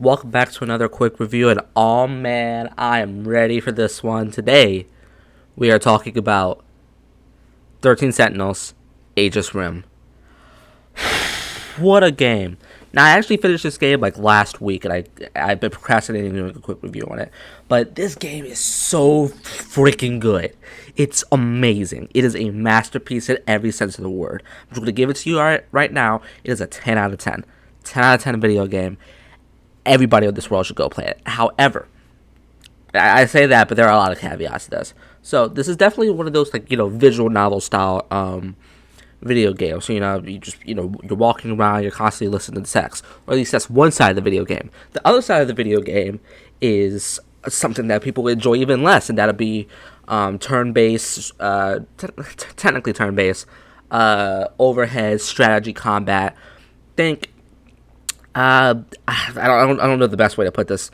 Welcome back to another quick review, and oh man, I am ready for this one. Today, we are talking about 13 Sentinels, Aegis Rim. What a game. Now, I actually finished this game like last week, and I've been procrastinating doing a quick review on it. But this game is so freaking good. It's amazing. It is a masterpiece in every sense of the word. I'm just going to give it to you right now. It is a 10 out of 10. 10 out of 10 video game. Everybody in this world should go play it. However, I say that, but there are a lot of caveats to this. So this is definitely one of those visual novel style video games. So you're walking around, you're constantly listening to text, or at least that's one side of the video game. The other side of the video game is something that people enjoy even less, and that'll be turn-based, technically turn-based, overhead strategy combat. Think. I don't know the best way to put this.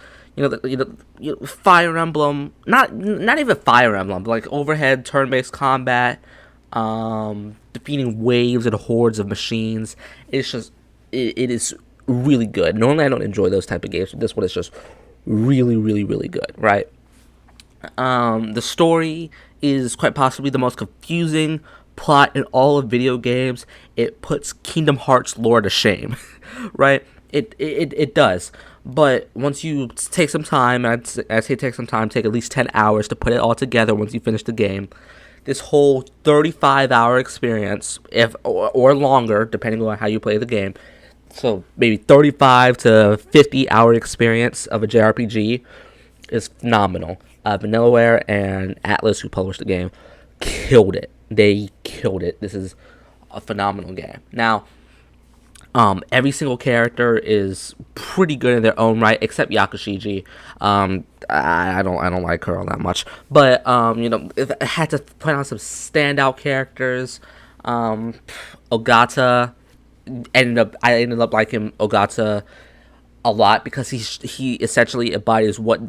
Fire Emblem, not even Fire Emblem, but like overhead turn-based combat, defeating waves and hordes of machines. It's just it is really good. Normally I don't enjoy those type of games, but this one is just really, really, really good, right? The story is quite possibly the most confusing plot in all of video games. It puts Kingdom Hearts lore to shame, right? It does. But once you take some time, I'd say take some time, take at least 10 hours to put it all together once you finish the game. This whole 35-hour experience, or longer, depending on how you play the game, so maybe 35 to 50-hour experience of a JRPG is phenomenal. Vanillaware and Atlas, who published the game, killed it. They killed it. This is a phenomenal game. Now, every single character is pretty good in their own right, except Yakashiji. I don't like her all that much, but if I had to point out some standout characters. Ogata I ended up liking Ogata a lot because he essentially embodies what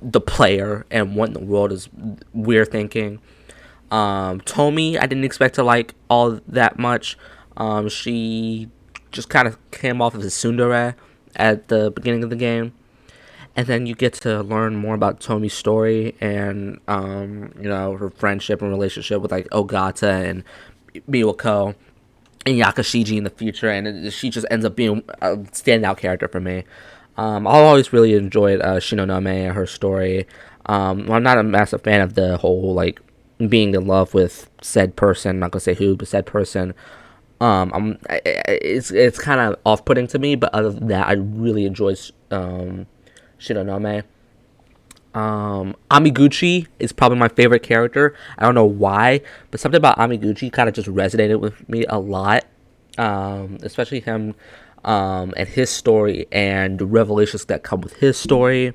the player and what in the world is we're thinking. Tomi, I didn't expect to like all that much. She just kind of came off of his tsundere at the beginning of the game, and then you get to learn more about Tomi's story and her friendship and relationship with like Ogata and Miwako and Yakashiji in the future, and she just ends up being a standout character for me. I've always really enjoyed Shinonome and her story. I'm not a massive fan of the whole being in love with said person. I'm not gonna say who, but said person. It's kind of off-putting to me, but other than that, I really enjoy Shinonome. Amiguchi is probably my favorite character. I don't know why, but something about Amiguchi kind of just resonated with me a lot, especially him and his story and the revelations that come with his story.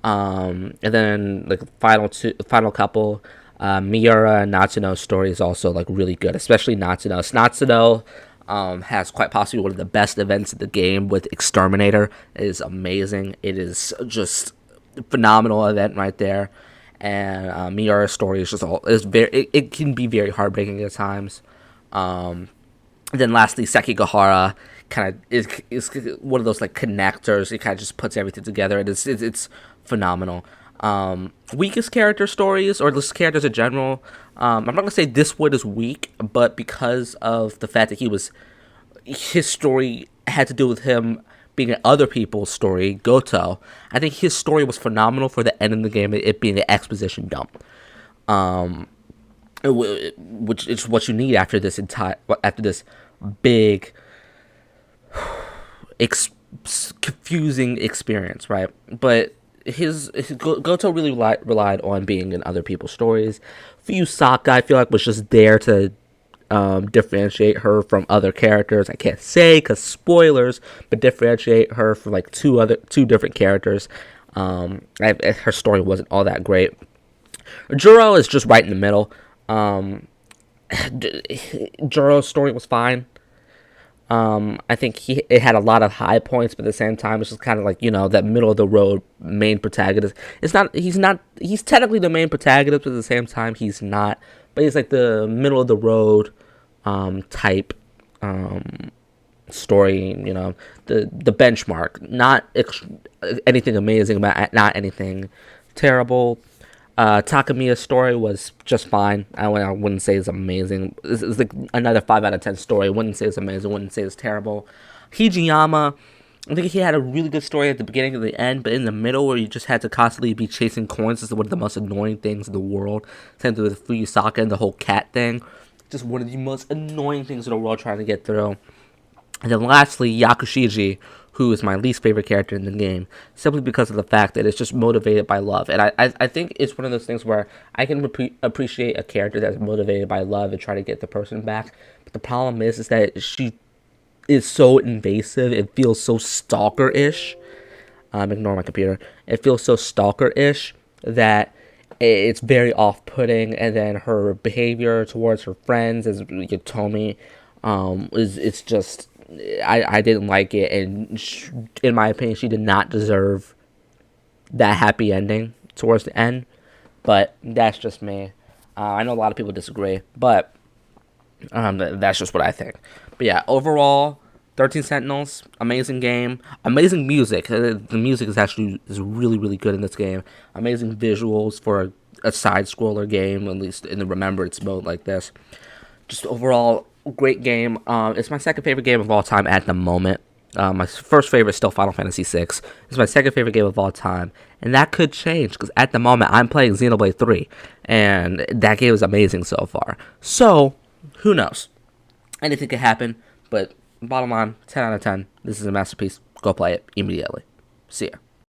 And then final couple. Miura and Natsuno's story is also really good, especially Natsuno's. Natsuno has quite possibly one of the best events in the game with Exterminator. It is amazing. It is just a phenomenal event right there. And Miura's story is it can be very heartbreaking at times. And then lastly, Sekigahara kind of is one of those connectors. It kind of just puts everything together. It's phenomenal. Weakest character stories, or just characters in general. I'm not gonna say this one is weak, but because of the fact that his story had to do with him being in other people's story, Goto. I think his story was phenomenal for the end of the game, it being an exposition dump. Which is what you need after this big, confusing experience, right? But his Goto really relied on being in other people's stories. Fuyusaka, I feel like, was just there to differentiate her from other characters. I can't say because spoilers, but differentiate her from two different characters. Her story wasn't all that great. Juro is just right in the middle. Juro's story was fine. I think it had a lot of high points, but at the same time, it's just kind of that middle of the road main protagonist. He's technically the main protagonist, but at the same time, he's not. But he's the middle of the road type story, the benchmark. Not anything amazing, but not anything terrible. Takamiya's story was just fine. I wouldn't say it's amazing. It's like another 5 out of 10 story. I wouldn't say it's amazing. I wouldn't say it's terrible. Hijiyama, I think he had a really good story at the beginning and the end, but in the middle where you just had to constantly be chasing coins is one of the most annoying things in the world. Same thing with Fuyusaka and the whole cat thing. Just one of the most annoying things in the world trying to get through. And then lastly, Yakushiji, who is my least favorite character in the game, simply because of the fact that it's just motivated by love. And I think it's one of those things where I can appreciate a character that's motivated by love and try to get the person back. But the problem is that she is so invasive. It feels so stalker-ish. Ignore my computer. It feels so stalker-ish that it's very off-putting. And then her behavior towards her friends, as Yotomi, it's just... I didn't like it, and in my opinion, she did not deserve that happy ending towards the end. But that's just me. I know a lot of people disagree, but that's just what I think. But yeah, overall, 13 Sentinels, amazing game, amazing music. The music is really, really good in this game. Amazing visuals for a side-scroller game, at least in the Remembrance mode like this. Just overall, great game. It's my second favorite game of all time at the moment. My first favorite is still Final Fantasy VI. It's my second favorite game of all time. And that could change, because at the moment, I'm playing Xenoblade 3. And that game is amazing so far. So, who knows? Anything could happen. But bottom line, 10 out of 10. This is a masterpiece. Go play it immediately. See ya.